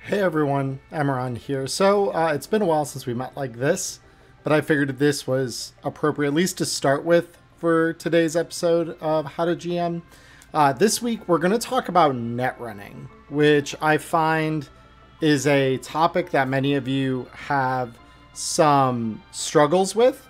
Hey everyone, Emmerron here. So it's been a while since we met like this, but I figured this was appropriate at least to start with for today's episode of How to GM. This week we're going to talk about netrunning, which I find is a topic that many of you have some struggles with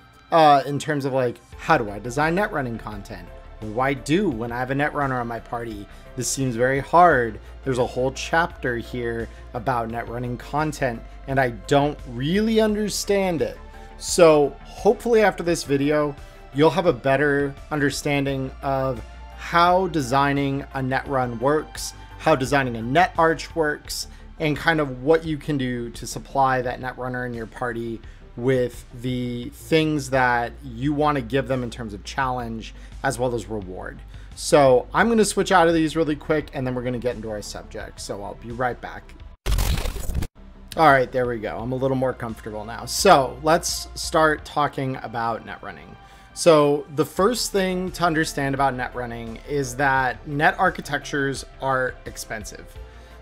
in terms of like, how do I design netrunning content? What do I do when I have a netrunner on my party? This seems very hard. There's a whole chapter here about netrunning content, and I don't really understand it. So hopefully after this video, you'll have a better understanding of how designing a netrun works, how designing a net arch works, and kind of what you can do to supply that netrunner in your party with the things that you want to give them in terms of challenge as well as reward. So I'm going to switch out of these really quick and then we're going to get into our subject. So I'll be right back. All right, there we go. I'm a little more comfortable now. So let's start talking about netrunning. So the first thing to understand about netrunning is that net architectures are expensive.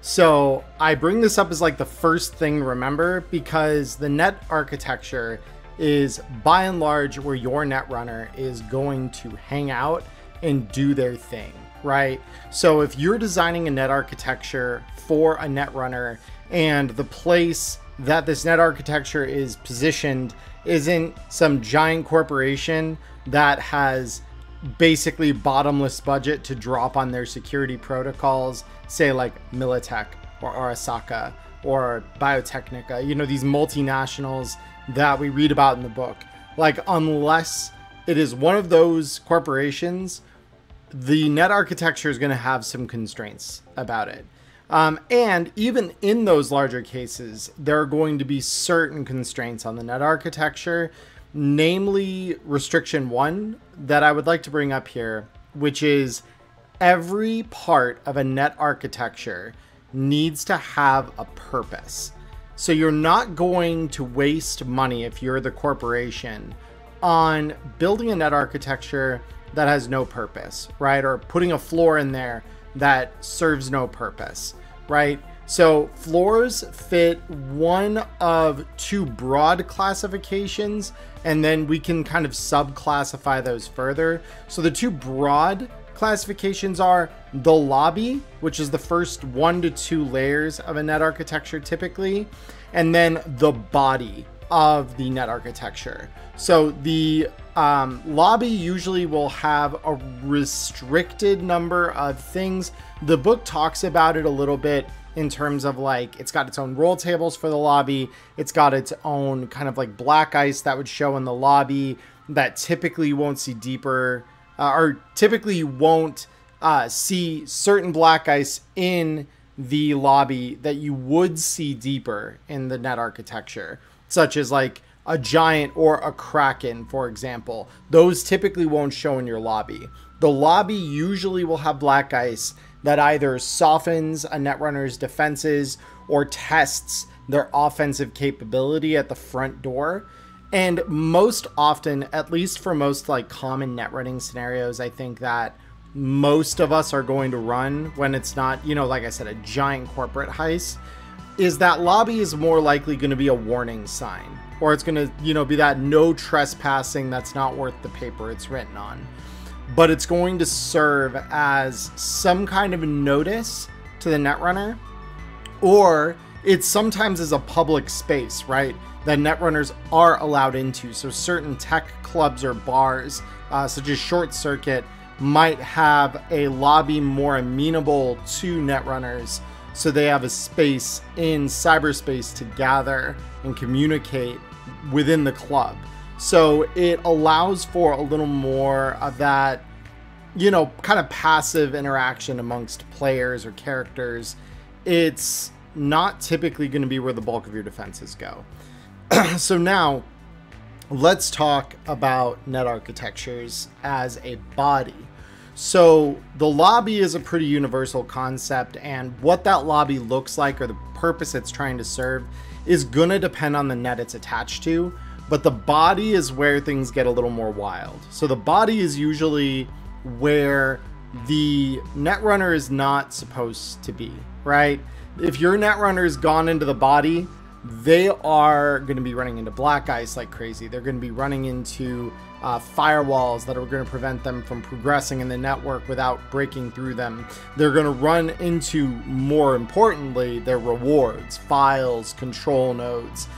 So I bring this up as like the first thing to remember because the net architecture is by and large where your netrunner is going to hang out and do their thing, right? So if you're designing a net architecture for a netrunner and the place that this net architecture is positioned isn't some giant corporation that has basically bottomless budget to drop on their security protocols, say like Militech or Arasaka or Biotechnica, you know, these multinationals that we read about in the book. Like, unless it is one of those corporations, the net architecture is going to have some constraints about it. And even in those larger cases, there are going to be certain constraints on the net architecture, namely restriction 1 that I would like to bring up here, which is every part of a net architecture needs to have a purpose. So you're not going to waste money if you're the corporation on building a net architecture that has no purpose, right? Or putting a floor in there that serves no purpose, right? So floors fit one of two broad classifications, and then we can kind of subclassify those further. So the two broad classifications are the lobby, which is the first 1 to 2 layers of a net architecture typically, and then the body of the net architecture. So the lobby usually will have a restricted number of things. The book talks about it a little bit in terms of like, it's got its own roll tables for the lobby. It's got its own kind of like black ice that would show in the lobby that typically you won't see deeper, or typically you won't see certain black ice in the lobby that you would see deeper in the net architecture, such as like a giant or a kraken, for example. Those typically won't show in your lobby. The lobby usually will have black ice that either softens a netrunner's defenses or tests their offensive capability at the front door. And most often, at least for most like common netrunning scenarios, I think that most of us are going to run when it's not, you know, like I said, a giant corporate heist, is that lobby is more likely going to be a warning sign, or it's going to, you know, be that no trespassing that's not worth the paper it's written on. But it's going to serve as some kind of notice to the netrunner, or it sometimes is a public space, right, that netrunners are allowed into. So certain tech clubs or bars, such as Short Circuit, might have a lobby more amenable to netrunners, so they have a space in cyberspace to gather and communicate within the club. So it allows for a little more of that, you know, kind of passive interaction amongst players or characters. It's not typically going to be where the bulk of your defenses go. So now let's talk about net architectures as a body. So the lobby is a pretty universal concept, and what that lobby looks like or the purpose it's trying to serve is going to depend on the net it's attached to. But the body is where things get a little more wild. So the body is usually where the netrunner is not supposed to be, right? if your Netrunner's gone into the body, they are going to be running into black ice like crazy. They're going to be running into firewalls that are going to prevent them from progressing in the network without breaking through them. They're going to run into, more importantly, their rewards, files, control nodes.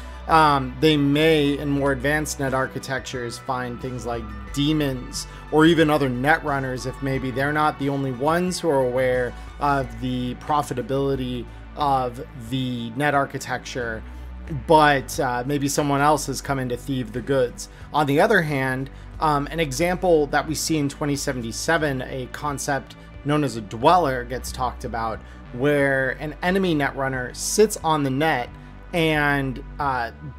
They may, in more advanced net architectures, find things like demons or even other netrunners if maybe they're not the only ones who are aware of the profitability of the net architecture, but maybe someone else has come in to thieve the goods. On the other hand, an example that we see in 2077, a concept known as a dweller gets talked about, where an enemy netrunner sits on the net and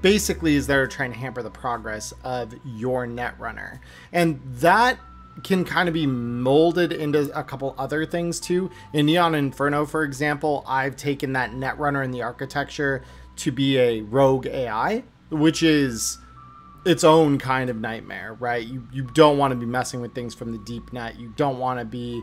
basically is there trying to hamper the progress of your netrunner. And that can kind of be molded into a couple other things too. In Neon Inferno, for example, I've taken that netrunner in the architecture to be a rogue AI, which is its own kind of nightmare, right? You don't want to be messing with things from the deep net. You don't want to be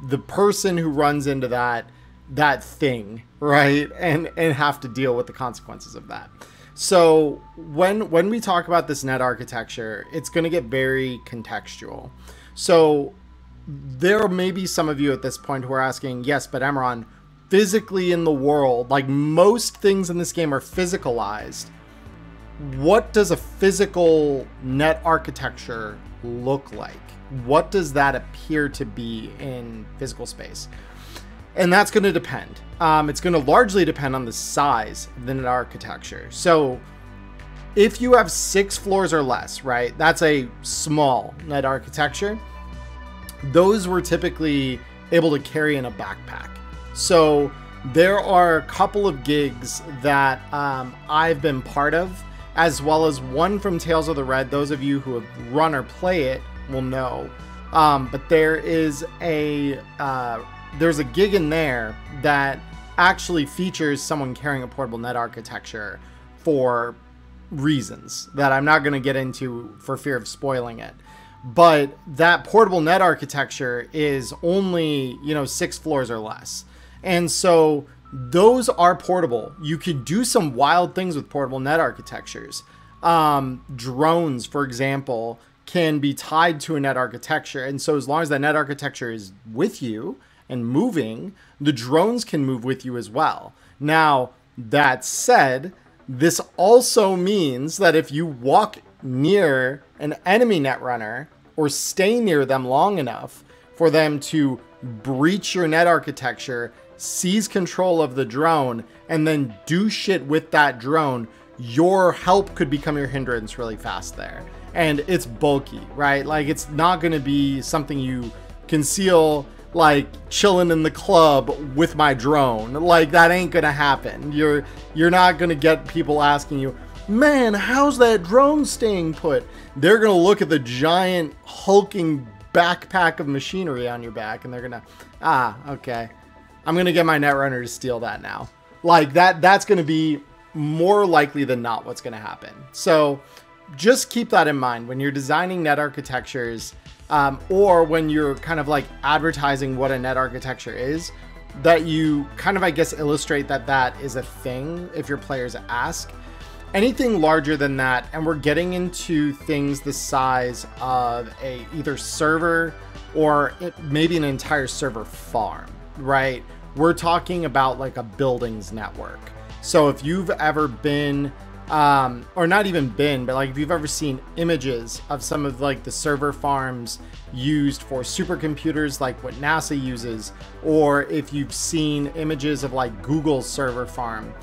the person who runs into that thing, right? And have to deal with the consequences of that. So when we talk about this net architecture, it's going to get very contextual. So there may be some of you at this point who are asking, yes, but Emmerron, physically in the world, like most things in this game are physicalized. What does a physical net architecture look like? What does that appear to be in physical space? And that's going to depend. It's going to largely depend on the size of the net architecture. So if you have 6 floors or less, right, that's a small net architecture. Those were typically able to carry in a backpack. So there are a couple of gigs that I've been part of, as well as one from Tales of the Red. Those of you who have run or play it will know. But there is there's a gig in there that actually features someone carrying a portable net architecture for reasons that I'm not going to get into for fear of spoiling it. But that portable net architecture is only, 6 floors or less. And so those are portable. You could do some wild things with portable net architectures. Drones, for example, can be tied to a net architecture. And so as long as that net architecture is with you and moving, the drones can move with you as well. Now, that said, this also means that if you walk near an enemy netrunner or stay near them long enough for them to breach your net architecture, seize control of the drone, and then do shit with that drone, your help could become your hindrance really fast there. And it's bulky, right? Like, it's not going to be something you conceal, like chilling in the club with my drone. Like, that ain't going to happen. You're not going to get people asking you, man, how's that drone staying put? They're going to look at the giant hulking backpack of machinery on your back, and they're going to, okay, I'm going to get my netrunner to steal that now. Like, that's going to be more likely than not what's going to happen. So just keep that in mind when you're designing net architectures, or when you're kind of like advertising what a net architecture is, that you kind of, I guess, illustrate that that is a thing if your players ask. Anything larger than that, and we're getting into things the size of a either server or maybe an entire server farm, right? We're talking about like a buildings network. So if you've ever been, or not even been, but like if you've ever seen images of some of like the server farms used for supercomputers, like what NASA uses, or if you've seen images of like Google's server farm,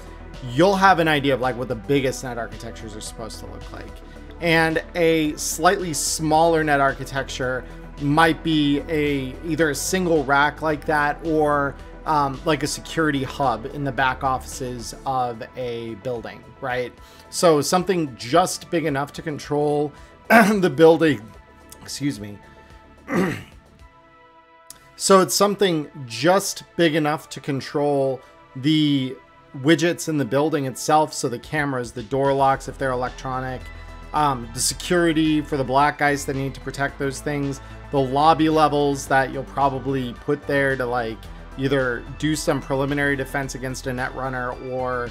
you'll have an idea of like what the biggest net architectures are supposed to look like. And a slightly smaller net architecture might be either a single rack like that, or like a security hub in the back offices of a building, right? So something just big enough to control the building, excuse me. So it's something just big enough to control the widgets in the building itself. So the cameras, the door locks, if they're electronic, the security for the black guys that need to protect those things, the lobby levels that you'll probably put there to like either do some preliminary defense against a Netrunner or,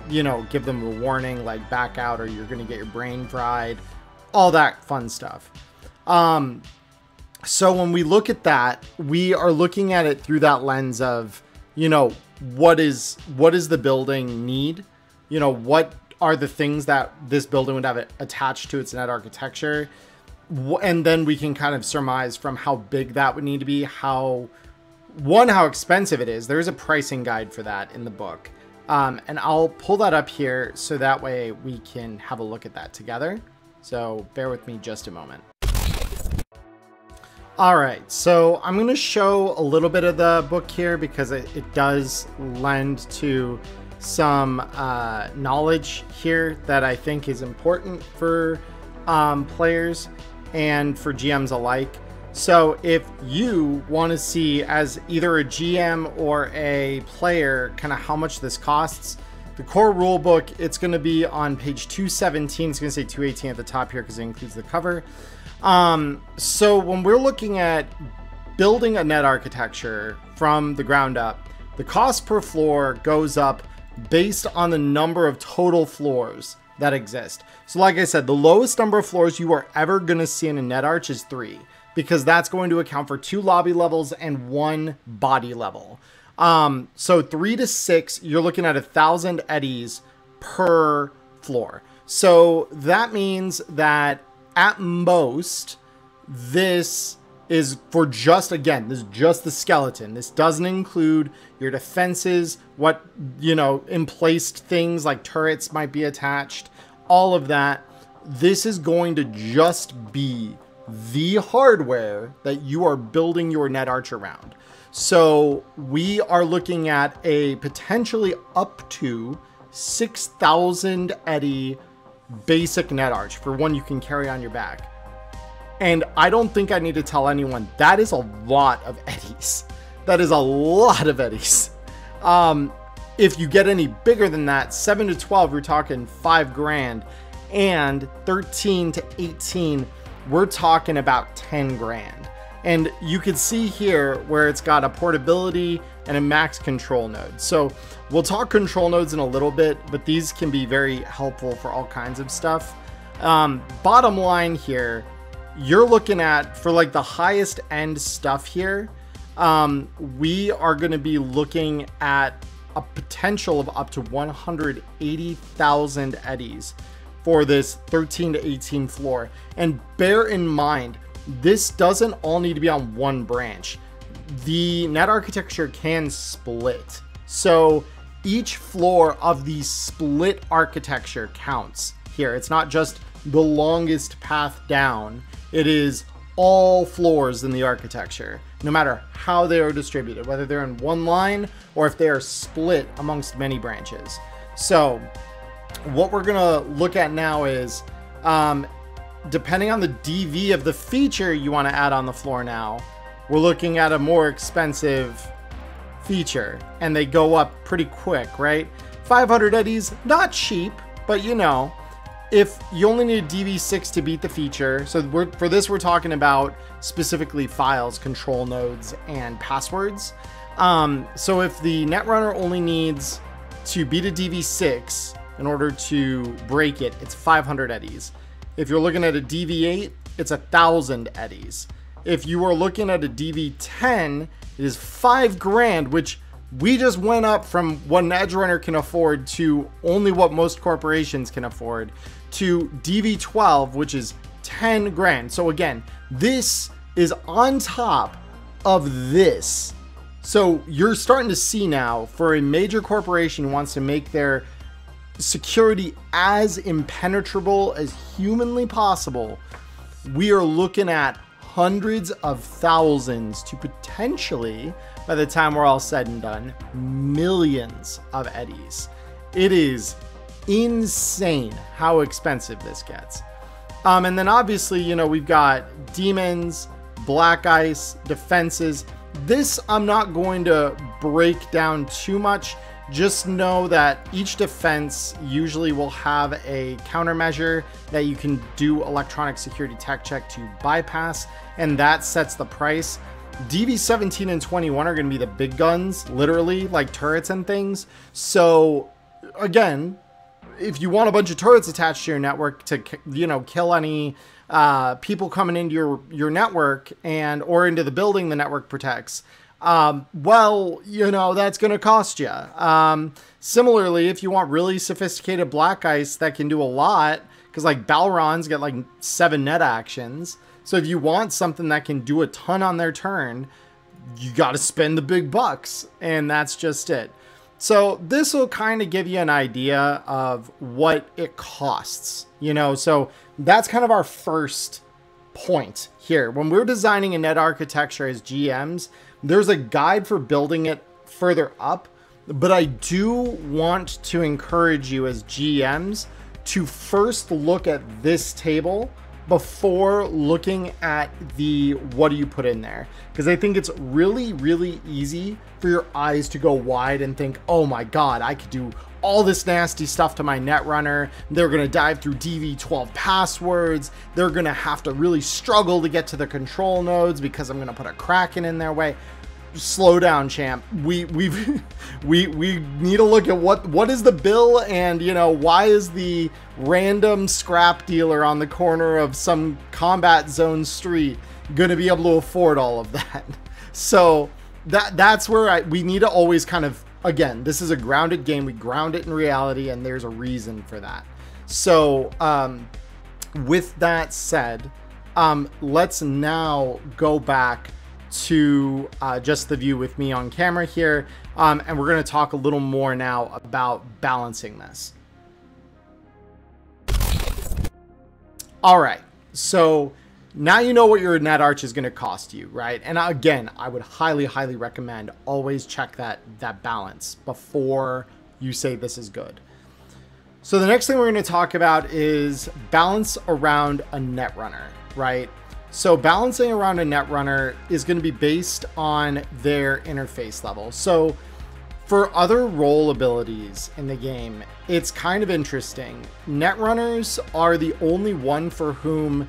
you know, give them a warning like back out or you're going to get your brain fried, all that fun stuff. So when we look at that, we are looking at it through that lens of, you know, what is the building need? You know, what are the things that this building would have attached to its net architecture? And then we can kind of surmise from how big that would need to be, how expensive it is. There's a pricing guide for that in the book. And I'll pull that up here so that way we can have a look at that together. So bear with me just a moment. All right, so I'm going to show a little bit of the book here because it does lend to some knowledge here that I think is important for players and for GMs alike. So if you want to see as either a GM or a player kind of how much this costs, the core rule book, it's going to be on page 217. It's going to say 218 at the top here because it includes the cover. So when we're looking at building a net architecture from the ground up, the cost per floor goes up based on the number of total floors that exist. So like I said, the lowest number of floors you are ever going to see in a net arch is 3, because that's going to account for 2 lobby levels and 1 body level. So 3 to 6, you're looking at 1,000 eddies per floor. So that means that at most, this is for just, again, this is just the skeleton. This doesn't include your defenses, what, you know, emplaced things like turrets might be attached, all of that. This is going to just be the hardware that you are building your net arch around. So we are looking at a potentially up to 6,000 eddy basic net arch for one you can carry on your back. And I don't think I need to tell anyone that is a lot of eddies. That is a lot of eddies. If you get any bigger than that, 7 to 12, we're talking $5,000, and 13 to 18, we're talking about 10 grand. And you can see here where it's got a portability and a max control node. So we'll talk control nodes in a little bit, but these can be very helpful for all kinds of stuff. Bottom line here, you're looking at, for like the highest end stuff here, we are going to be looking at a potential of up to 180,000 eddies for this 13 to 18 floor. And bear in mind, this doesn't all need to be on one branch. The net architecture can split. So each floor of the split architecture counts here. It's not just the longest path down. It is all floors in the architecture, no matter how they are distributed, whether they're in one line or if they are split amongst many branches. So what we're gonna look at now is, depending on the DV of the feature you want to add on the floor now, we're looking at a more expensive feature, and they go up pretty quick, right? 500 eddies, not cheap, but you know, if you only need a DV6 to beat the feature, so for this we're talking about specifically files, control nodes, and passwords. So if the Netrunner only needs to beat a DV6 in order to break it, it's 500 eddies. If you're looking at a DV8, it's 1,000 eddies. If you are looking at a DV10, it is $5,000, which we just went up from what Netrunner can afford to only what most corporations can afford, to DV12, which is 10 grand. So again, this is on top of this. So you're starting to see now, for a major corporation who wants to make their security as impenetrable as humanly possible, we are looking at hundreds of thousands to potentially, by the time we're all said and done, millions of eddies. It is insane how expensive this gets. And then obviously, you know, we've got demons, black ice, defenses. This I'm not going to break down too much. Just know that each defense usually will have a countermeasure that you can do electronic security tech check to bypass, and that sets the price. DV 17 and 21 are going to be the big guns, literally, like turrets and things. So, again, if you want a bunch of turrets attached to your network to, you know, kill any people coming into your network and or into the building the network protects, well, you know, that's going to cost you. Similarly, if you want really sophisticated black ice that can do a lot, because like Balrons get like 7 net actions. So if you want something that can do a ton on their turn, you got to spend the big bucks, and that's just it. So this will kind of give you an idea of what it costs, you know, so that's kind of our first point here. When we're designing a net architecture as GMs, there's a guide for building it further up, but I do want to encourage you as GMs to first look at this table before looking at the what do you put in there, because I think it's really, really easy for your eyes to go wide and think, oh my god, I could do all this nasty stuff to my Netrunner. They're going to dive through DV12 passwords. They're going to have to really struggle to get to the control nodes because I'm going to put a Kraken in their way. Slow down, champ. We need to look at what is the bill, and you know, why is the random scrap dealer on the corner of some combat zone street going to be able to afford all of that? So that's where we need to always kind of, again, this is a grounded game. We ground it in reality, and there's a reason for that. So with that said, let's now go back to just the view with me on camera here, and we're going to talk a little more now about balancing this. All right, so now you know what your net arch is going to cost you, right? And again, I would highly recommend always check that balance before you say this is good. So the next thing we're going to talk about is balance around a Netrunner, right? So balancing around a Netrunner is going to be based on their interface level. So for other role abilities in the game, it's kind of interesting. Netrunners are the only one for whom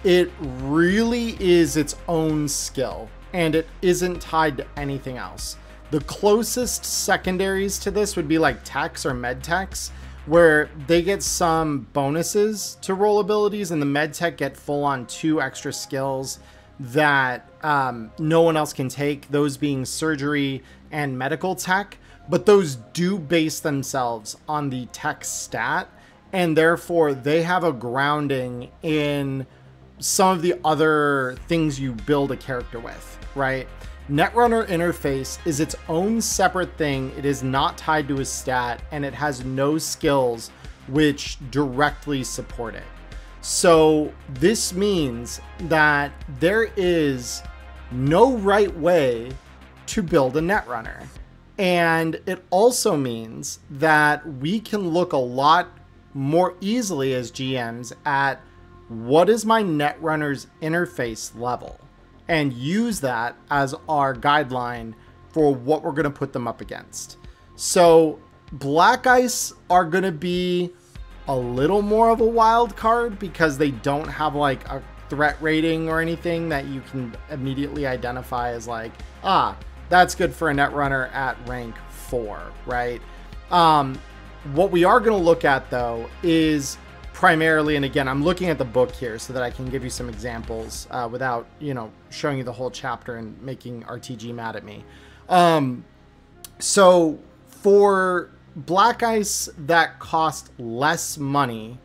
it really is its own skill, and it isn't tied to anything else. The closest secondaries to this would be like techs or med techs, where they get some bonuses to roll abilities, and the med tech get full on 2 extra skills that no one else can take, those being surgery and medical tech, but those do base themselves on the tech stat, and therefore they have a grounding in some of the other things you build a character with, right? Netrunner interface is its own separate thing. It is not tied to a stat, and it has no skills which directly support it. So this means that there is no right way to build a Netrunner. And it also means that we can look a lot more easily as GMs at what is my Netrunner's interface level, and use that as our guideline for what we're going to put them up against. So Black Ice are going to be a little more of a wild card because they don't have like a threat rating or anything that you can immediately identify as like, ah, that's good for a Netrunner at rank 4, right? What we are going to look at though is primarily, and again, I'm looking at the book here so that I can give you some examples without, you know, showing you the whole chapter and making RTG mad at me. So for Black Ice that cost less money,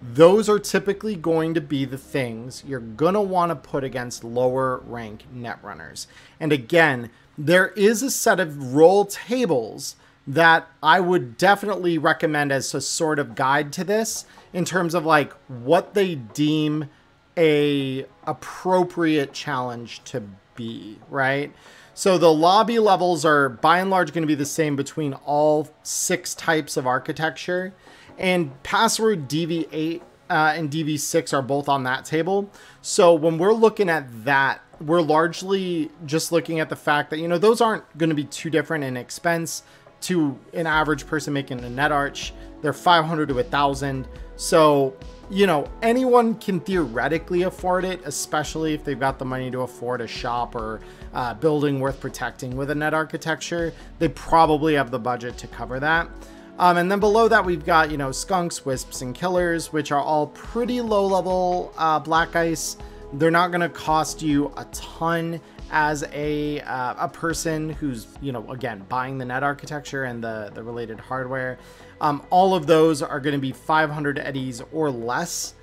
those are typically going to be the things you're going to want to put against lower rank Netrunners. And again, there is a set of roll tables that I would definitely recommend as a sort of guide to this, in terms of like what they deem a appropriate challenge to be, right? So the lobby levels are by and large going to be the same between all 6 types of architecture, and password DV8 and DV6 are both on that table. So when we're looking at that, we're largely just looking at the fact that, you know, those aren't going to be too different in expense. to an average person making a net arch. They're 500 to 1,000. So, you know, anyone can theoretically afford it, especially if they've got the money to afford a shop or building worth protecting with a net architecture. They probably have the budget to cover that. And then below that, we've got, you know, skunks, wisps, and killers, which are all pretty low level black ice. They're not going to cost you a ton as a person who's, you know, again, buying the net architecture and the related hardware. All of those are going to be 500 eddies or less.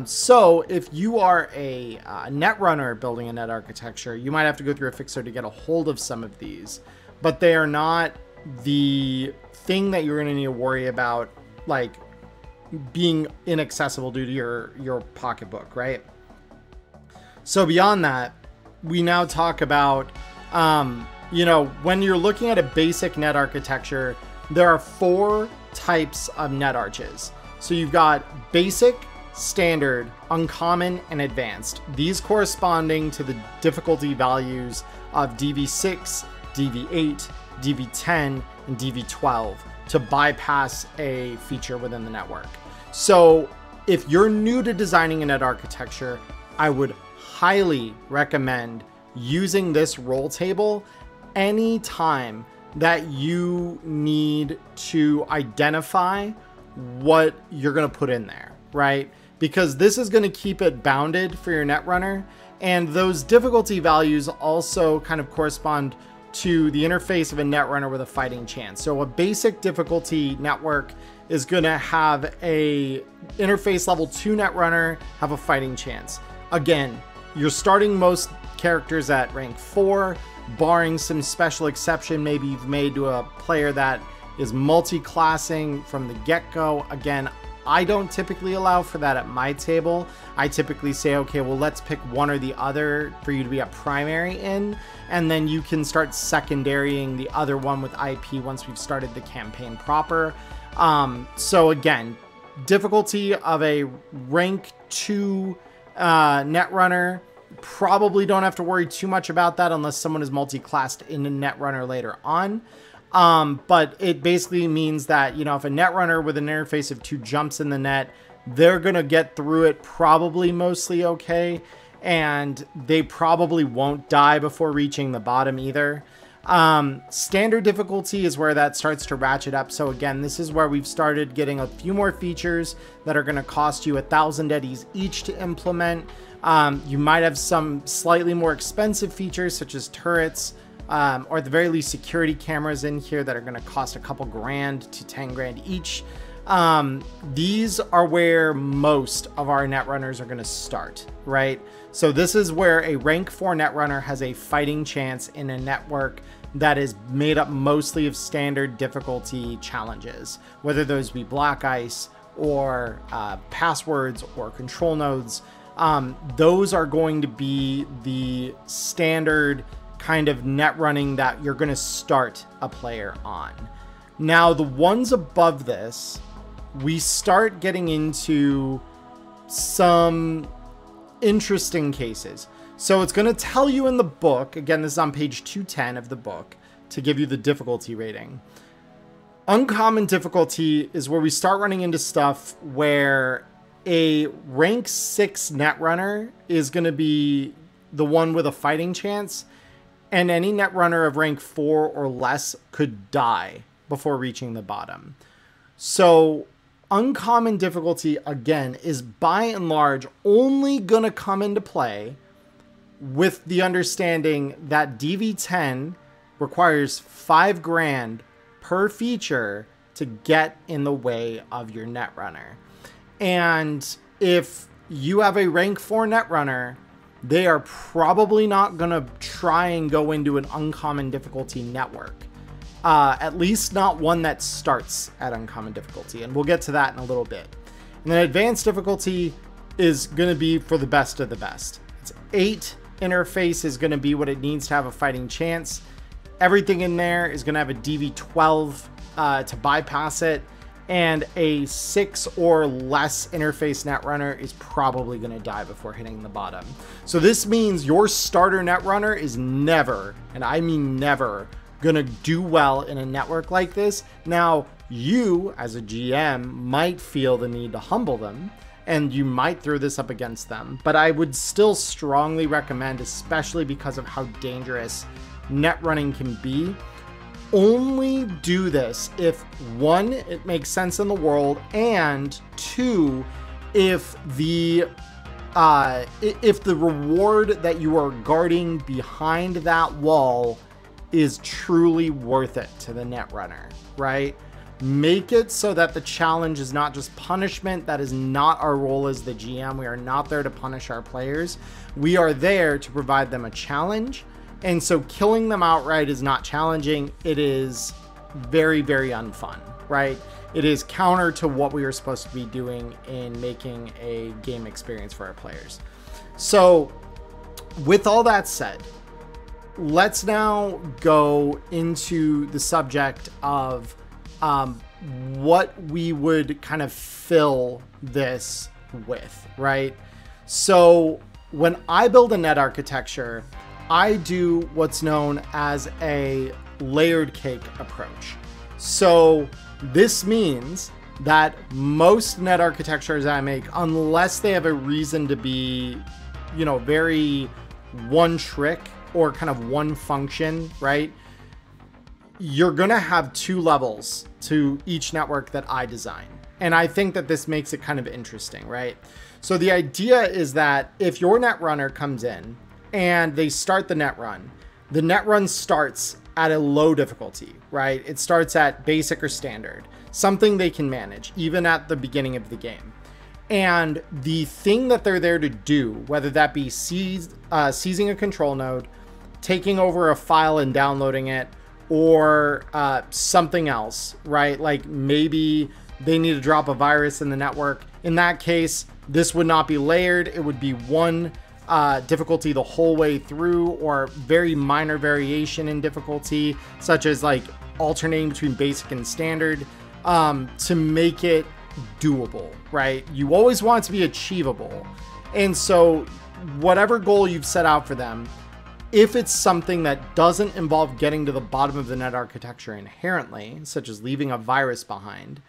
So if you are a Netrunner building a net architecture, you might have to go through a fixer to get a hold of some of these, but they are not the thing that you're going to need to worry about, like being inaccessible due to your pocketbook, right? So beyond that, we now talk about, you know, when you're looking at a basic net architecture, there are 4 types of net arches. So you've got basic, standard, uncommon, and advanced. These corresponding to the difficulty values of DV6, DV8, DV10, and DV12 to bypass a feature within the network. So if you're new to designing a net architecture, I would highly recommend using this roll table anytime that you need to identify what you're going to put in there, right? Because this is going to keep it bounded for your Netrunner, and those difficulty values also kind of correspond to the interface of a Netrunner with a fighting chance. So a basic difficulty network is going to have a interface level 2 Netrunner have a fighting chance. Again, you're starting most characters at rank 4, barring some special exception maybe you've made to a player that is multi-classing from the get-go. Again, I don't typically allow for that at my table. I typically say, okay, well, let's pick one or the other for you to be a primary in, and then you can start secondarying the other one with IP once we've started the campaign proper. So again, difficulty of a rank 2 Netrunner, probably don't have to worry too much about that unless someone is multi-classed in a Netrunner later on. But it basically means that, you know, if a Netrunner with an interface of 2 jumps in the net, they're going to get through it probably mostly okay, and they probably won't die before reaching the bottom either. Standard difficulty is where that starts to ratchet up. So again, this is where we've started getting a few more features that are going to cost you 1,000 eddies each to implement. You might have some slightly more expensive features such as turrets, or at the very least security cameras in here that are going to cost a couple grand to 10 grand each. These are where most of our Netrunners are going to start, right? So this is where a rank 4 Netrunner has a fighting chance in a network that is made up mostly of standard difficulty challenges, whether those be black ice or passwords or control nodes. Those are going to be the standard kind of net running that you're going to start a player on. Now, the ones above this, we start getting into some interesting cases. So it's going to tell you in the book, again, this is on page 210 of the book, to give you the difficulty rating. Uncommon difficulty is where we start running into stuff where a rank 6 Netrunner is going to be the one with a fighting chance, and any Netrunner of rank 4 or less could die before reaching the bottom. So uncommon difficulty, again, is by and large only going to come into play with the understanding that DV10 requires 5 grand per feature to get in the way of your Netrunner. And if you have a rank 4 Netrunner, they are probably not going to try and go into an uncommon difficulty network. At least not one that starts at uncommon difficulty. And we'll get to that in a little bit. And then advanced difficulty is going to be for the best of the best. It's 8 interface is going to be what it needs to have a fighting chance. Everything in there is going to have a DV12 to bypass it. And a 6 or less interface Netrunner is probably going to die before hitting the bottom. So this means your starter Netrunner is never, and I mean never, gonna do well in a network like this. Now, you as a GM might feel the need to humble them, and you might throw this up against them, but I would still strongly recommend, especially because of how dangerous net running can be, only do this if, one, it makes sense in the world, and two, if the reward that you are guarding behind that wall is truly worth it to the netrunner, right? Make it so that the challenge is not just punishment. That is not our role as the GM. We are not there to punish our players. We are there to provide them a challenge. And so killing them outright is not challenging. It is very, very unfun, right? It is counter to what we are supposed to be doing in making a game experience for our players. So with all that said, let's now go into the subject of what we would kind of fill this with, right? So when I build a net architecture, I do what's known as a layered cake approach. So this means that most net architectures I make, unless they have a reason to be, you know, very one trick or kind of one function, right? You're going to have two levels to each network that I design. And I think that this makes it kind of interesting, right? So the idea is that if your netrunner comes in and they start the net run starts at a low difficulty, right? It starts at basic or standard, something they can manage even at the beginning of the game. And the thing that they're there to do, whether that be seizing a control node, taking over a file and downloading it, or something else, right? Like maybe they need to drop a virus in the network. In that case, this would not be layered. It would be one difficulty the whole way through, or very minor variation in difficulty, such as like alternating between basic and standard, to make it doable, right? You always want it to be achievable. And so whatever goal you've set out for them, if it's something that doesn't involve getting to the bottom of the net architecture inherently, such as leaving a virus behind,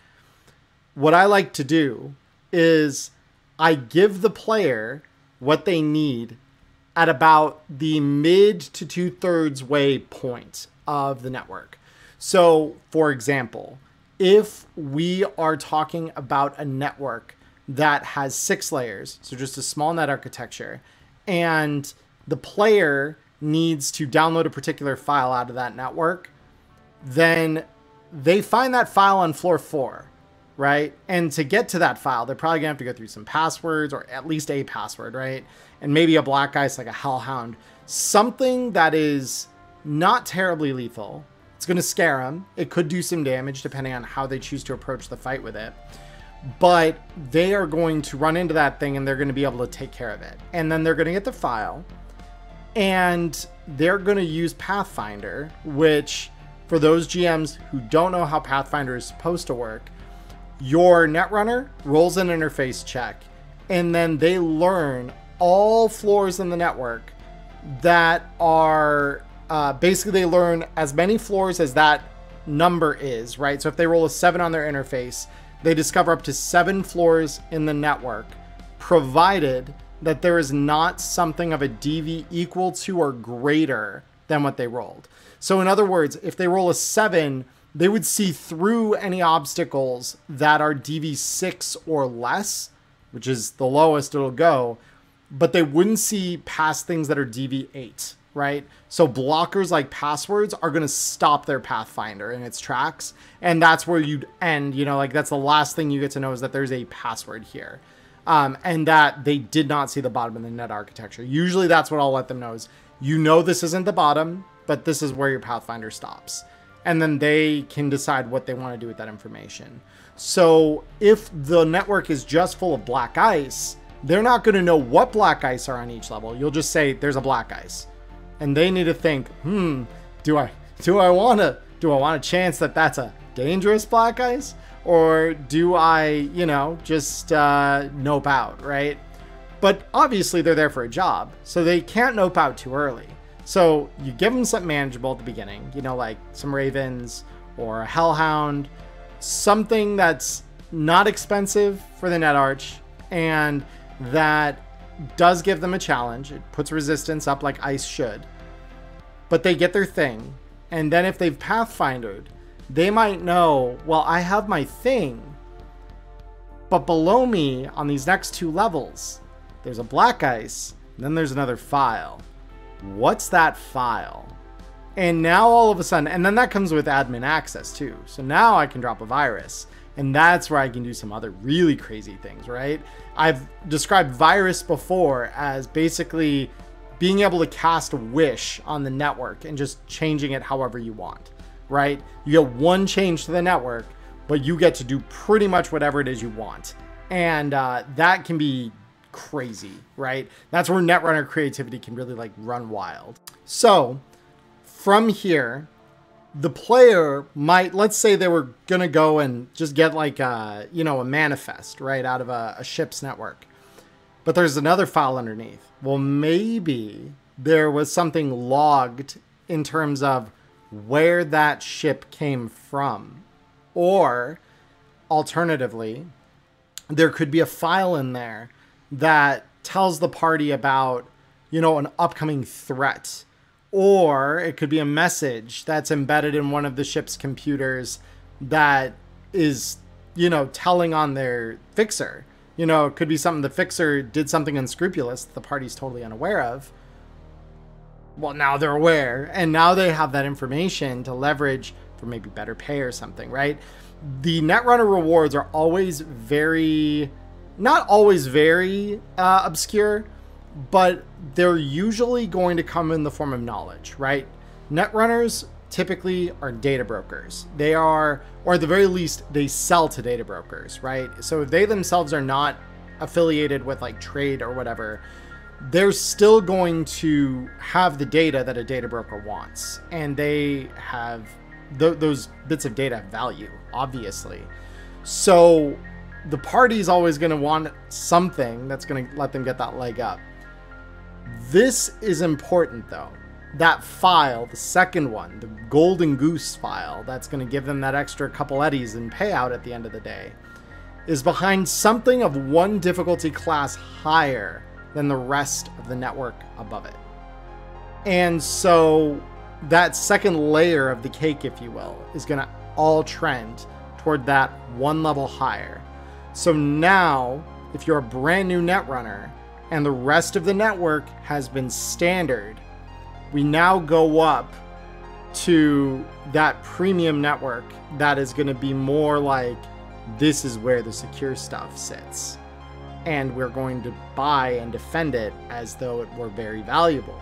what I like to do is I give the player what they need at about the mid to 2/3 way point of the network. So, for example, if we are talking about a network that has 6 layers, so just a small net architecture, and the player needs to download a particular file out of that network, then they find that file on floor 4, right? And to get to that file, they're probably gonna have to go through some passwords, or at least a password, right? And maybe a black ice, like a hellhound, something that is not terribly lethal. It's gonna scare them. It could do some damage depending on how they choose to approach the fight with it. But they are going to run into that thing and they're gonna be able to take care of it. And then they're gonna get the file, and they're going to use Pathfinder, which, for those GMs who don't know how Pathfinder is supposed to work, your netrunner rolls an interface check, and then they learn all floors in the network that are basically, they learn as many floors as that number is, right? So if they roll a 7 on their interface, they discover up to 7 floors in the network, provided that there is not something of a DV equal to or greater than what they rolled. So in other words, if they roll a 7, they would see through any obstacles that are DV 6 or less, which is the lowest it'll go, but they wouldn't see past things that are DV 8, right? So blockers like passwords are going to stop their Pathfinder in its tracks. And that's where you'd end, you know, like that's the last thing you get to know, is that there's a password here. And that they did not see the bottom of the net architecture. Usually that's what I'll let them know, is, you know, this isn't the bottom, but this is where your Pathfinder stops. And then they can decide what they want to do with that information. So if the network is just full of black ice, they're not going to know what black ice are on each level. You'll just say there's a black ice, and they need to think, do I want a chance that that's a dangerous black ice? Or do I, you know, just nope out, right? But obviously they're there for a job, so they can't nope out too early. So you give them something manageable at the beginning, you know, like some ravens or a hellhound, something that's not expensive for the net arch and that does give them a challenge. It puts resistance up like ice should, but they get their thing. And then if they've Pathfindered, they might know, well, I have my thing, but below me on these next 2 levels, there's a black ice, and then there's another file. What's that file? And now all of a sudden, and then that comes with admin access too. So now I can drop a virus, and that's where I can do some other really crazy things, right? I've described virus before as basically being able to cast a wish on the network and just changing it however you want, right? You get one change to the network, but you get to do pretty much whatever it is you want. And that can be crazy, right? That's where Netrunner creativity can really like run wild. So from here, the player might, let's say they were gonna go and just get like a, you know, a manifest, right, out of a ship's network. But there's another file underneath. Well, maybe there was something logged in terms of where that ship came from. Or alternatively, there could be a file in there that tells the party about, you know, an upcoming threat. Or it could be a message that's embedded in one of the ship's computers that is, you know, telling on their fixer. You know, it could be something the fixer did something unscrupulous that the party's totally unaware of. Well, now they're aware, and now they have that information to leverage for maybe better pay or something, right? The Netrunner rewards are always very, not always very obscure, but they're usually going to come in the form of knowledge, right? Netrunners typically are data brokers. They are, or at the very least, they sell to data brokers, right? So if they themselves are not affiliated with like trade or whatever, they're still going to have the data that a data broker wants. And they have, those bits of data have value, obviously. So the party's always going to want something that's going to let them get that leg up. This is important though. That file, the second one, the Golden Goose file, that's going to give them that extra couple eddies in payout at the end of the day, is behind something of 1 difficulty class higher than the rest of the network above it. And so that second layer of the cake, if you will, is going to all trend toward that 1 level higher. So now, if you're a brand new Netrunner and the rest of the network has been standard, we now go up to that premium network that is going to be more like, this is where the secure stuff sits. And we're going to buy and defend it as though it were very valuable.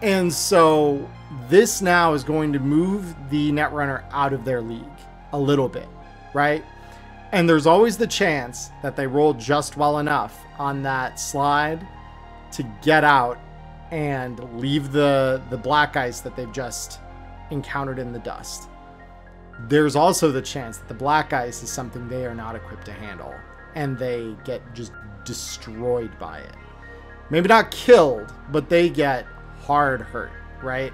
And so this now is going to move the Netrunner out of their league a little bit, right? And there's always the chance that they roll just well enough on that slide to get out and leave the black ice that they've just encountered in the dust. There's also the chance that the black ice is something they are not equipped to handle, and they get just destroyed by it. Maybe not killed, but they get hard hurt, right?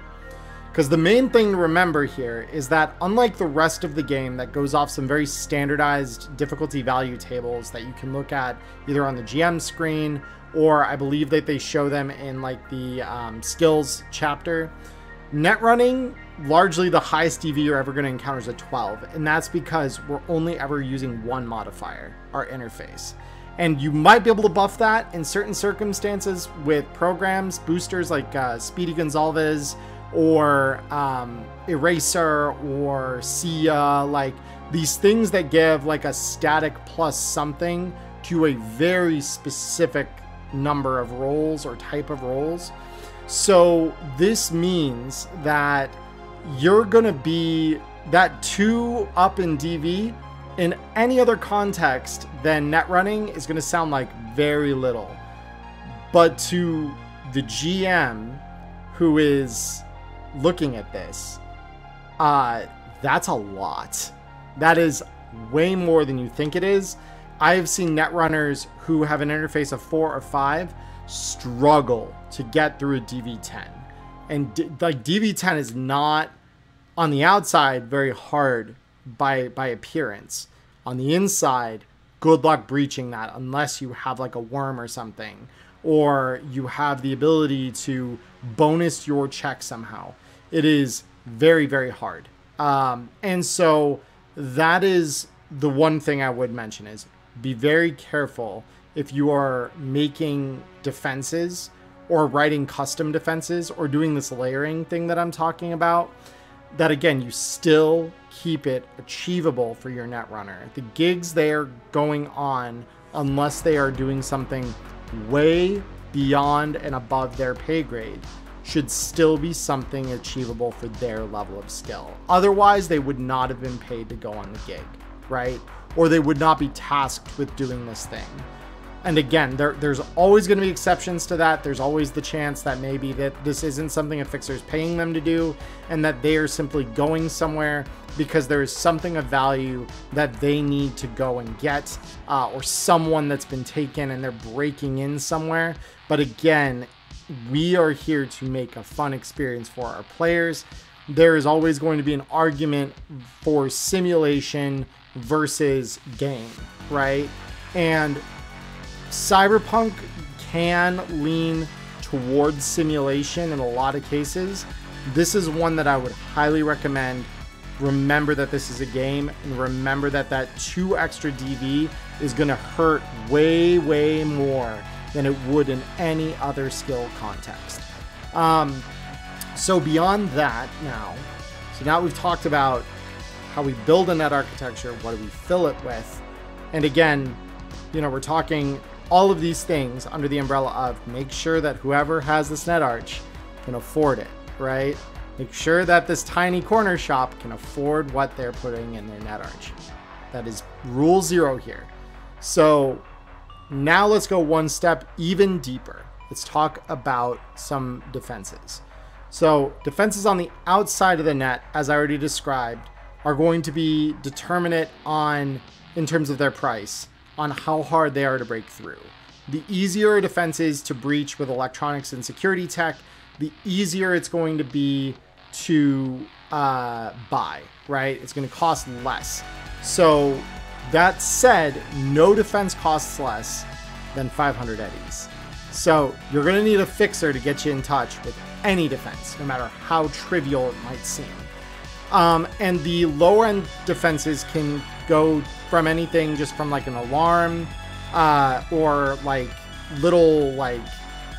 Because the main thing to remember here is that unlike the rest of the game that goes off some very standardized difficulty value tables that you can look at either on the GM screen, or I believe that they show them in like the skills chapter, Netrunning, largely the highest DV you're ever going to encounter is a 12. And that's because we're only ever using 1 modifier, our interface. And you might be able to buff that in certain circumstances with programs, boosters like Speedy Gonzalez or Eraser or Sia, like these things that give like a static plus something to a very specific number of rolls or type of rolls. So this means that you're going to be that 2 up in DV in any other context than Netrunning is going to sound like very little. But to the GM who is looking at this, that's a lot. That is way more than you think it is. I've seen Netrunners who have an interface of 4 or 5 struggle to get through a DV10. And like DV10 is not on the outside very hard by appearance. On the inside, good luck breaching that unless you have like a worm or something, or you have the ability to bonus your check somehow. It is very, very hard. And so that is the one thing I would mention is be very careful if you are making defenses or writing custom defenses or doing this layering thing that I'm talking about, that again, you still keep it achievable for your Netrunner. The gigs they are going on, unless they are doing something way beyond and above their pay grade, should still be something achievable for their level of skill. Otherwise, they would not have been paid to go on the gig, right? Or they would not be tasked with doing this thing. And again, there's always going to be exceptions to that. There's always the chance that maybe that this isn't something a fixer is paying them to do, and that they are simply going somewhere because there is something of value that they need to go and get, or someone that's been taken and they're breaking in somewhere. But again, we are here to make a fun experience for our players. There is always going to be an argument for simulation versus game, right? And Cyberpunk can lean towards simulation in a lot of cases. This is one that I would highly recommend. Remember that this is a game, and remember that that 2 extra DV is going to hurt way, way more than it would in any other skill context. So beyond that now we've talked about how we build a net architecture, what do we fill it with? And again, you know, we're talking all of these things under the umbrella of make sure that whoever has this net arch can afford it, right? Make sure that this tiny corner shop can afford what they're putting in their net arch. That is rule 0 here. So now let's go one step even deeper. Let's talk about some defenses. So defenses on the outside of the net, as I already described, are going to be determinate on, in terms of their price, on how hard they are to break through. The easier a defense is to breach with electronics and security tech, the easier it's going to be to buy, right? It's going to cost less. So that said, no defense costs less than 500 eddies. So you're going to need a fixer to get you in touch with any defense, no matter how trivial it might seem. And the lower end defenses can go from anything just from like an alarm or like little like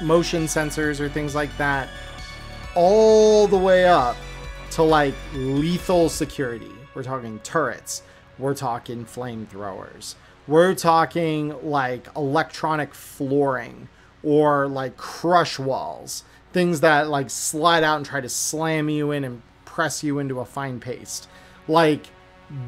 motion sensors or things like that, all the way up to like lethal security. We're talking turrets, we're talking flamethrowers, we're talking like electronic flooring or like crush walls, things that like slide out and try to slam you in and press you into a fine paste. Like,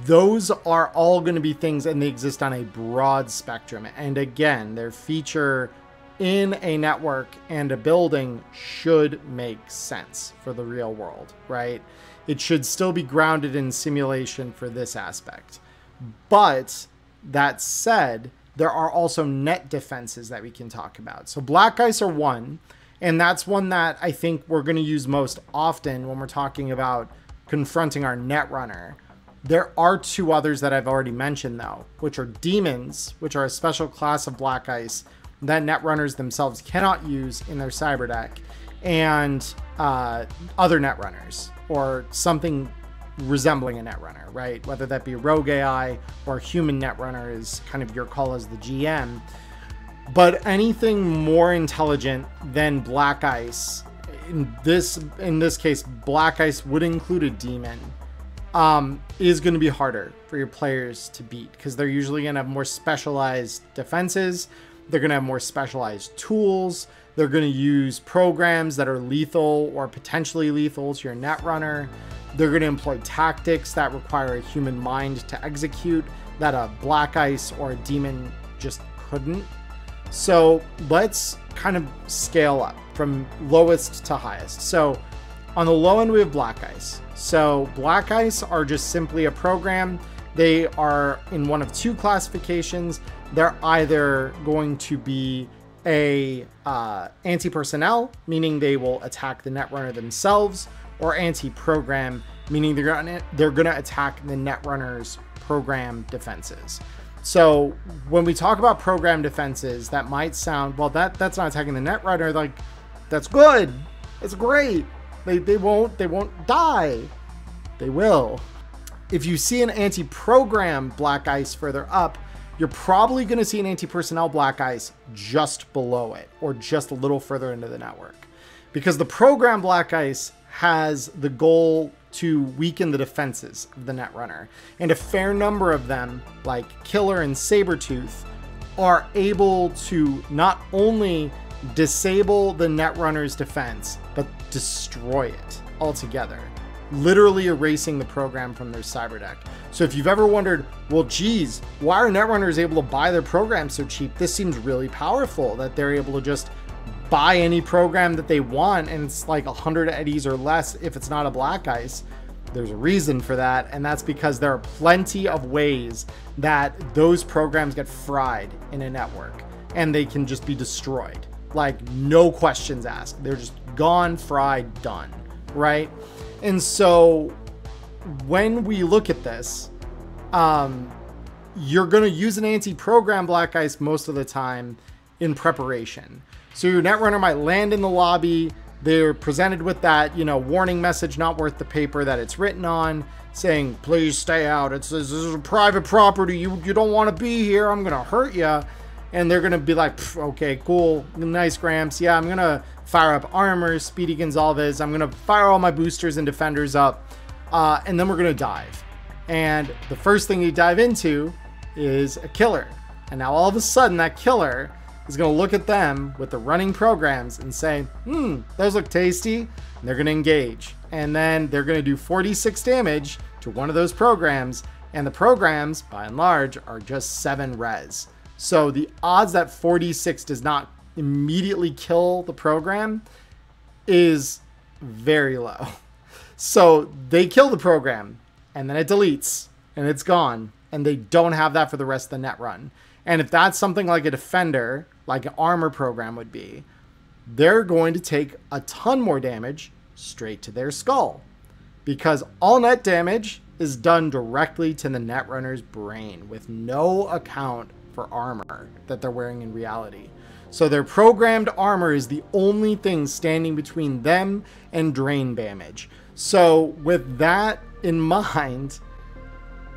those are all going to be things, and they exist on a broad spectrum. And again, their feature in a network and a building should make sense for the real world, right? It should still be grounded in simulation for this aspect. But that said, there are also net defenses that we can talk about. So black ice are one, and that's one that I think we're going to use most often when we're talking about confronting our Netrunner. There are 2 others that I've already mentioned, though, which are demons, which are a special class of black ice that Netrunners themselves cannot use in their cyber deck, and other Netrunners, or something resembling a Netrunner, right? Whether that be a rogue AI or a human Netrunner is kind of your call as the GM. But anything more intelligent than black ice, in this case, black ice would include a demon, is going to be harder for your players to beat, because they're usually going to have more specialized defenses. They're going to have more specialized tools. They're going to use programs that are lethal or potentially lethal to your Netrunner. They're going to employ tactics that require a human mind to execute that a black ice or a demon just couldn't. So let's kind of scale up from lowest to highest. So on the low end, we have black ice. So black ice are just simply a program. They are in one of 2 classifications. They're either going to be a anti-personnel, meaning they will attack the Netrunner themselves, or anti-program, meaning they're gonna attack the Netrunner's program defenses. So when we talk about program defenses, that might sound, well, that's not attacking the Netrunner. Like, that's good. It's great. They won't die. They will. If you see an anti-program Black Ice further up, you're probably going to see an anti-personnel Black Ice just below it, or just a little further into the network. Because the program Black Ice has the goal to weaken the defenses of the Netrunner. And a fair number of them, like Killer and Sabretooth, are able to not only disable the Netrunner's defense, but destroy it altogether, literally erasing the program from their cyber deck. So if you've ever wondered, well, geez, why are Netrunners able to buy their program so cheap? This seems really powerful that they're able to just buy any program that they want, and it's like 100 eddies or less if it's not a Black Ice. There's a reason for that, and that's because there are plenty of ways that those programs get fried in a network, and they can just be destroyed. Like, no questions asked. They're just gone, fried, done, right? And so when we look at this, you're going to use an anti-program Black Ice most of the time in preparation. So your Netrunner might land in the lobby. They're presented with that, warning message, not worth the paper that it's written on, saying, please stay out. This is a private property. You don't want to be here. I'm going to hurt you. And they're going to be like, okay, cool. Nice, Gramps. Yeah, I'm going to fire up Armor, Speedy Gonzalez. I'm going to fire all my boosters and defenders up. And then we're going to dive. And the first thing you dive into is a killer. And now all of a sudden that killer is going to look at them with the running programs and say, those look tasty. And they're going to engage. And then they're going to do 46 damage to one of those programs. And the programs, by and large, are just 7 res. So the odds that 46 does not immediately kill the program is very low. So they kill the program, and then it deletes, and it's gone. And they don't have that for the rest of the net run. And if that's something like a defender, like an armor program would be, they're going to take a ton more damage straight to their skull. Because all net damage is done directly to the Netrunner's brain with no account for armor that they're wearing in reality. So their programmed armor is the only thing standing between them and drain damage. So with that in mind,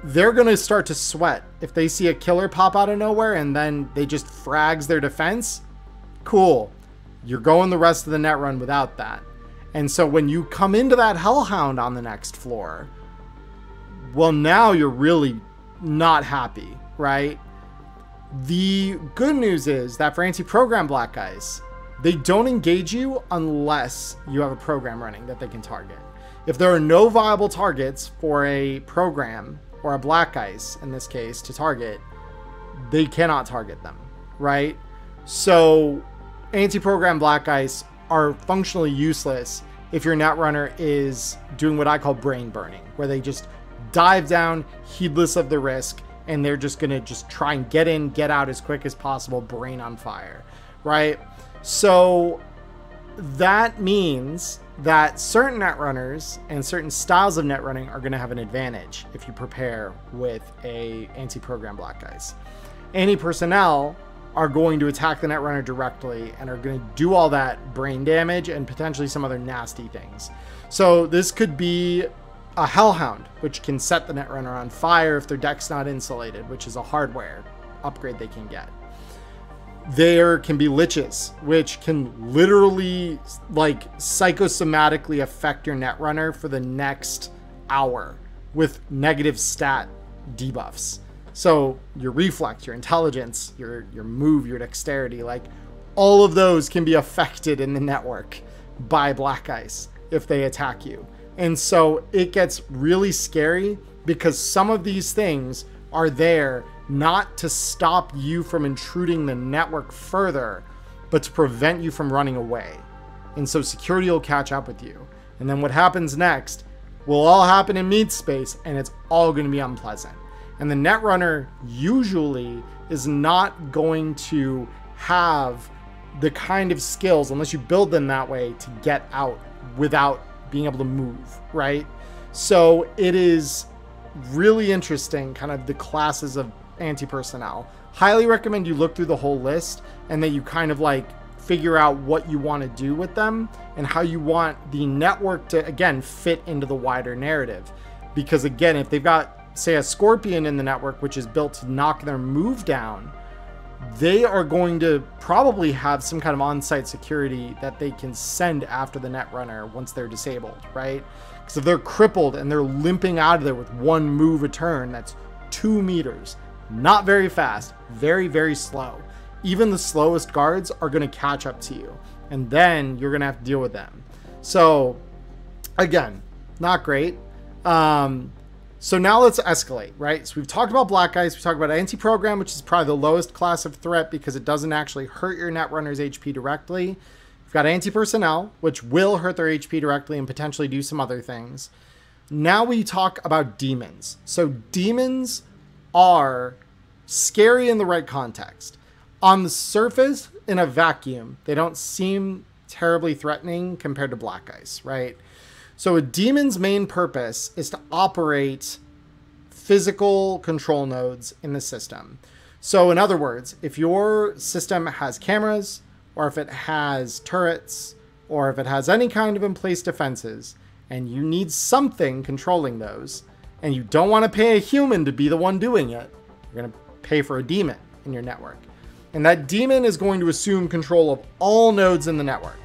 they're going to start to sweat. If they see a killer pop out of nowhere and then they just frags their defense, cool. You're going the rest of the net run without that. And so when you come into that Hellhound on the next floor, well, now you're really not happy, right? The good news is that for anti-program Black Ice, they don't engage you unless you have a program running that they can target. If there are no viable targets for a program or a Black Ice, in this case, to target, they cannot target them, right? So anti-program Black Ice are functionally useless if your Netrunner is doing what I call brain burning, where they just dive down heedless of the risk, and they're just going to just try and get in, get out as quick as possible, brain on fire, right? So that means that certain Netrunners and certain styles of net running are going to have an advantage if you prepare with a anti-program Black Ice. Anti-personnel are going to attack the Netrunner directly and are going to do all that brain damage and potentially some other nasty things. So this could be a Hellhound, which can set the Netrunner on fire if their deck's not insulated, which is a hardware upgrade they can get. There can be Liches, which can literally like psychosomatically affect your Netrunner for the next hour with negative stat debuffs. So your reflex, your intelligence, your move, your dexterity, like all of those can be affected in the network by Black Ice if they attack you. And so it gets really scary because some of these things are there not to stop you from intruding the network further, but to prevent you from running away. And so security will catch up with you. And then what happens next will all happen in meat space, and it's all going to be unpleasant. And the Netrunner usually is not going to have the kind of skills, unless you build them that way, to get out without being able to move, right? So it is really interesting, kind of the classes of anti-personnel. Highly recommend you look through the whole list and that you kind of like figure out what you want to do with them and how you want the network to, again, fit into the wider narrative. Because again, if they've got, say, a Scorpion in the network, which is built to knock their move down, they are going to probably have some kind of on-site security that they can send after the Netrunner once they're disabled, right? Because if they're crippled and they're limping out of there with one move a turn, that's 2 meters. Not very fast, very, very slow. Even the slowest guards are going to catch up to you, and then you're going to have to deal with them. So again, not great. So now let's escalate, right? So we've talked about Black Ice, we talked about anti-program, which is probably the lowest class of threat because it doesn't actually hurt your Netrunner's HP directly. We've got anti-personnel, which will hurt their HP directly and potentially do some other things. Now we talk about demons. So demons are scary in the right context. On the surface, in a vacuum, they don't seem terribly threatening compared to Black Ice, right? So a demon's main purpose is to operate physical control nodes in the system. So in other words, if your system has cameras, or if it has turrets, or if it has any kind of in-place defenses, and you need something controlling those, and you don't want to pay a human to be the one doing it, you're going to pay for a demon in your network. And that demon is going to assume control of all nodes in the network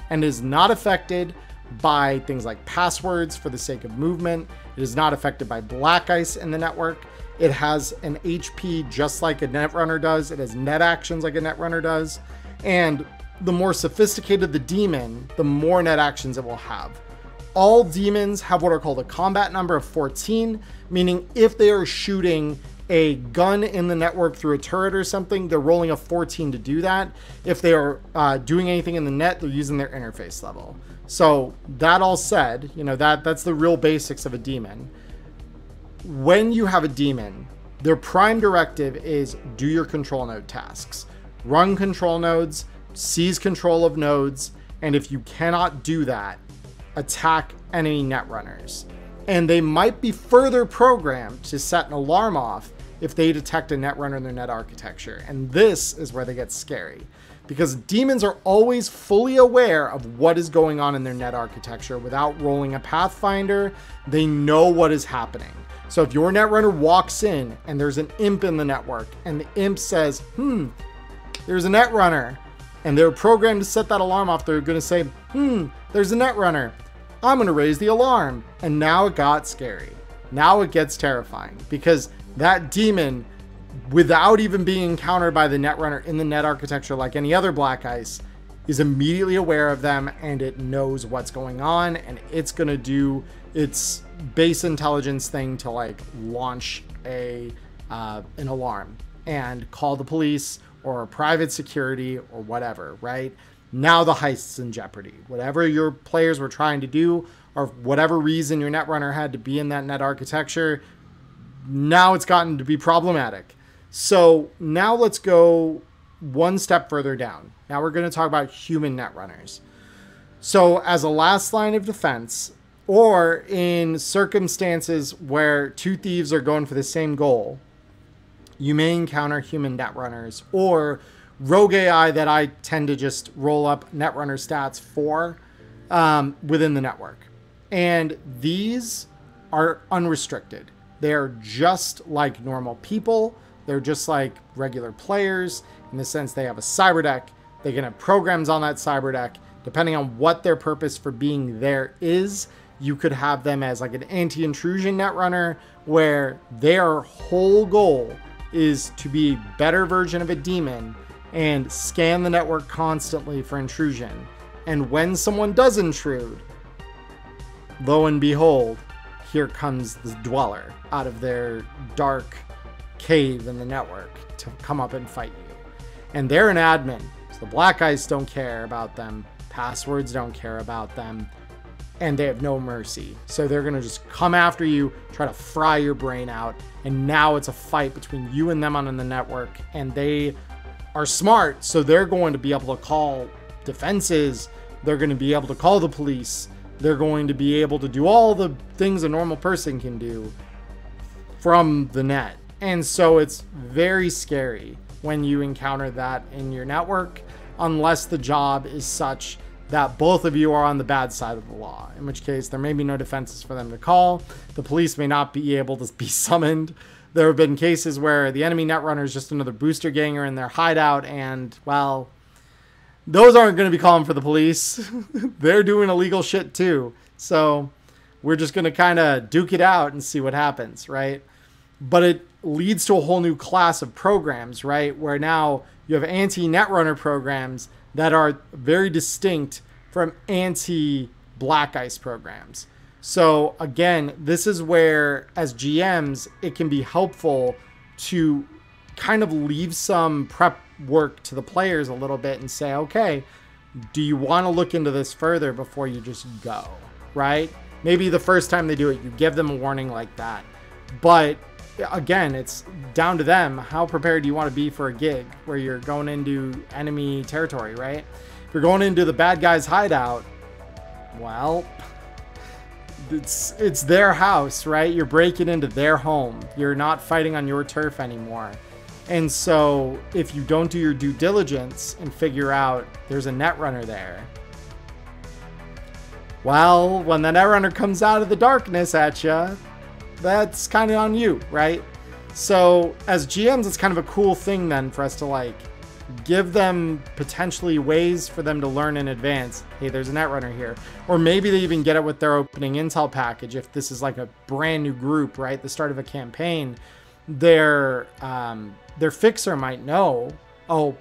and is not affected by things like passwords for the sake of movement. It is not affected by Black Ice in the network. It has an HP just like a Netrunner does. It has net actions like a Netrunner does. And the more sophisticated the demon, the more net actions it will have. All demons have what are called a combat number of 14, meaning if they are shooting a gun in the network through a turret or something, they're rolling a 14 to do that. If they are doing anything in the net, they're using their interface level. So that all said, you know, that's the real basics of a demon. When you have a demon, their prime directive is do your control node tasks. Run control nodes, seize control of nodes, and if you cannot do that, attack enemy netrunners. And they might be further programmed to set an alarm off if they detect a netrunner in their net architecture. And this is where they get scary, because demons are always fully aware of what is going on in their net architecture without rolling a Pathfinder. They know what is happening. So if your netrunner walks in and there's an imp in the network and the imp says, there's a netrunner, and they're programmed to set that alarm off, they're going to say, there's a netrunner. I'm going to raise the alarm. And now it got scary. Now it gets terrifying, because that demon, without even being encountered by the netrunner in the net architecture like any other Black Ice, is immediately aware of them, and it knows what's going on, and it's going to do its base intelligence thing to like launch an alarm and call the police or private security or whatever, right? Now the heist's in jeopardy. Whatever your players were trying to do, or whatever reason your netrunner had to be in that net architecture, now it's gotten to be problematic. So now let's go one step further down. Now we're going to talk about human netrunners. So as a last line of defense, or in circumstances where two thieves are going for the same goal, you may encounter human netrunners or rogue AI that I tend to just roll up netrunner stats for within the network. And these are unrestricted. They're just like normal people. They're just like regular players in the sense they have a cyber deck. They can have programs on that cyber deck. Depending on what their purpose for being there is, you could have them as like an anti-intrusion netrunner where their whole goal is to be a better version of a demon and scan the network constantly for intrusion. And when someone does intrude, lo and behold, here comes the dweller out of their dark cave in the network to come up and fight you. And they're an admin, so the Black Ice don't care about them, passwords don't care about them, and they have no mercy. So they're gonna just come after you, try to fry your brain out, and now it's a fight between you and them on the network, and they are smart, so they're going to be able to call defenses, they're going to be able to call the police, they're going to be able to do all the things a normal person can do from the net. And so it's very scary when you encounter that in your network, unless the job is such that both of you are on the bad side of the law, in which case there may be no defenses for them to call. The police may not be able to be summoned. There have been cases where the enemy netrunner is just another booster ganger in their hideout, and, well, those aren't going to be calling for the police. They're doing illegal shit too. So we're just going to kind of duke it out and see what happens, right? But it leads to a whole new class of programs, right? Where now you have anti-netrunner programs that are very distinct from anti-black ice programs. So again, this is where, as GMs, it can be helpful to kind of leave some prep work to the players a little bit and say, okay, do you want to look into this further before you just go, right? Maybe the first time they do it, you give them a warning like that. But again, it's down to them. How prepared do you want to be for a gig where you're going into enemy territory, right? If you're going into the bad guy's hideout, well, it's their house, right? You're breaking into their home. You're not fighting on your turf anymore. And so if you don't do your due diligence and figure out there's a netrunner there, well, when the netrunner comes out of the darkness at you, that's kind of on you, right? So as GMs, it's kind of a cool thing then for us to like give them potentially ways for them to learn in advance. Hey, there's a netrunner here. Or maybe they even get it with their opening intel package. If this is like a brand new group, right? The start of a campaign, their fixer might know, oh,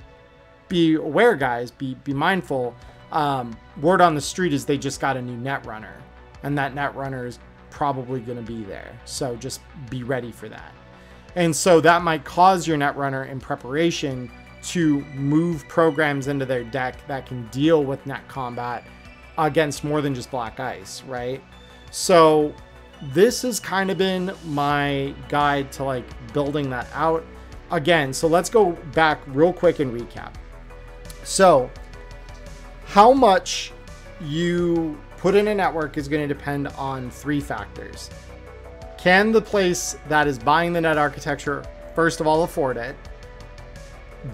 be aware, guys, be mindful. Word on the street is they just got a new netrunner, and that netrunner is probably going to be there. So just be ready for that. And so that might cause your netrunner in preparation to move programs into their deck that can deal with net combat against more than just black ice, right? So this has kind of been my guide to like building that out. Again, so let's go back real quick and recap. So how much you put in a network is going to depend on three factors. Can the place that is buying the net architecture, first of all, afford it?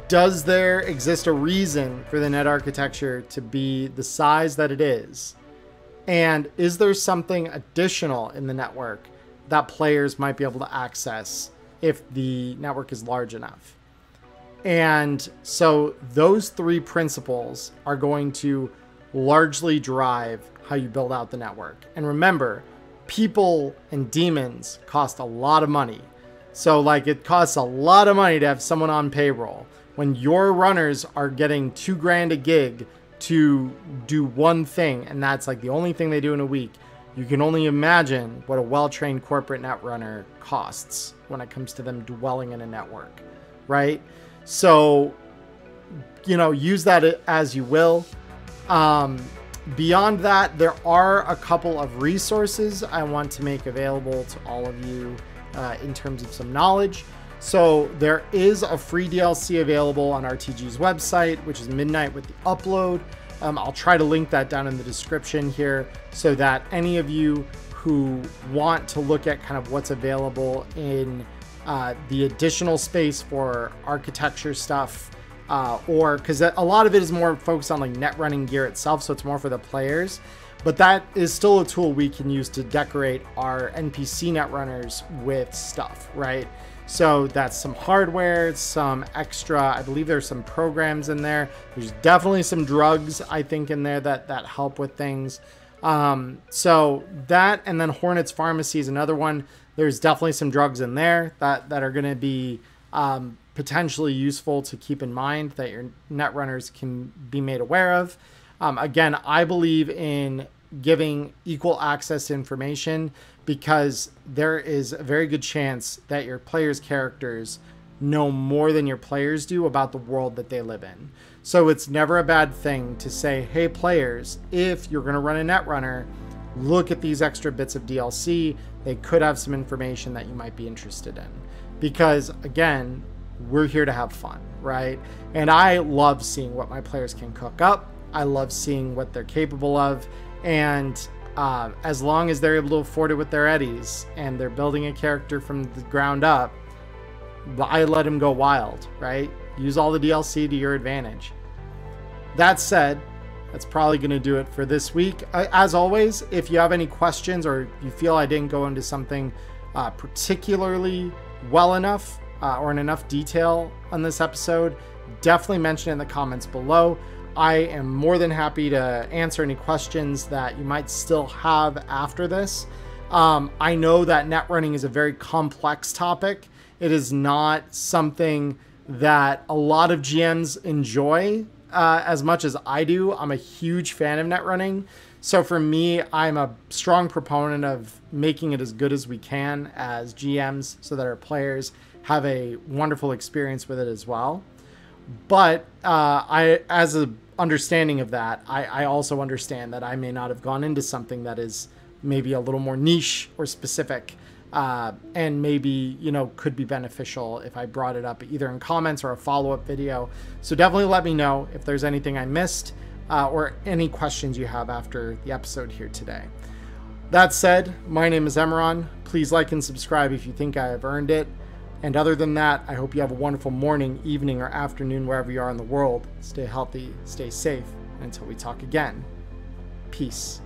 Does there exist a reason for the net architecture to be the size that it is? And is there something additional in the network that players might be able to access if the network is large enough? And so those three principles are going to largely drive how you build out the network. And remember, people and demons cost a lot of money. So like it costs a lot of money to have someone on payroll. When your runners are getting $2,000 a gig to do one thing, and that's like the only thing they do in a week, you can only imagine what a well-trained corporate net runner costs when it comes to them dwelling in a network, right? So, you know, use that as you will. Beyond that, there are a couple of resources I want to make available to all of you in terms of some knowledge. So there is a free DLC available on RTG's website, which is Midnight with the Upload. I'll try to link that down in the description here so that any of you who want to look at kind of what's available in the additional space for architecture stuff, or because a lot of it is more focused on like net running gear itself, so it's more for the players. But that is still a tool we can use to decorate our NPC netrunners with stuff, right? So that's some hardware, some extra, I believe there's some programs in there. There's definitely some drugs, I think, in there that help with things. So that, and then Hornet's Pharmacy is another one. There's definitely some drugs in there that are going to be potentially useful to keep in mind that your netrunners can be made aware of. Again, I believe in giving equal access to information because there is a very good chance that your players' characters know more than your players do about the world that they live in. So it's never a bad thing to say, hey players, if you're going to run a netrunner, look at these extra bits of DLC. They could have some information that you might be interested in. Because again, we're here to have fun, right? And I love seeing what my players can cook up. I love seeing what they're capable of. And as long as they're able to afford it with their eddies and they're building a character from the ground up, I let them go wild, right? Use all the DLC to your advantage. That said, that's probably going to do it for this week. As always, if you have any questions or you feel I didn't go into something particularly well enough or in enough detail on this episode, definitely mention it in the comments below. I am more than happy to answer any questions that you might still have after this. I know that net running is a very complex topic. It is not something that a lot of GMs enjoy as much as I do. I'm a huge fan of net running. So for me, I'm a strong proponent of making it as good as we can as GMs so that our players have a wonderful experience with it as well. But as an understanding of that, I also understand that I may not have gone into something that is maybe a little more niche or specific, and maybe, you know, could be beneficial if I brought it up either in comments or a follow-up video. So definitely let me know if there's anything I missed or any questions you have after the episode here today. That said, my name is Emmerron. Please like and subscribe if you think I have earned it. And other than that, I hope you have a wonderful morning, evening, or afternoon wherever you are in the world. Stay healthy, stay safe, and until we talk again, peace.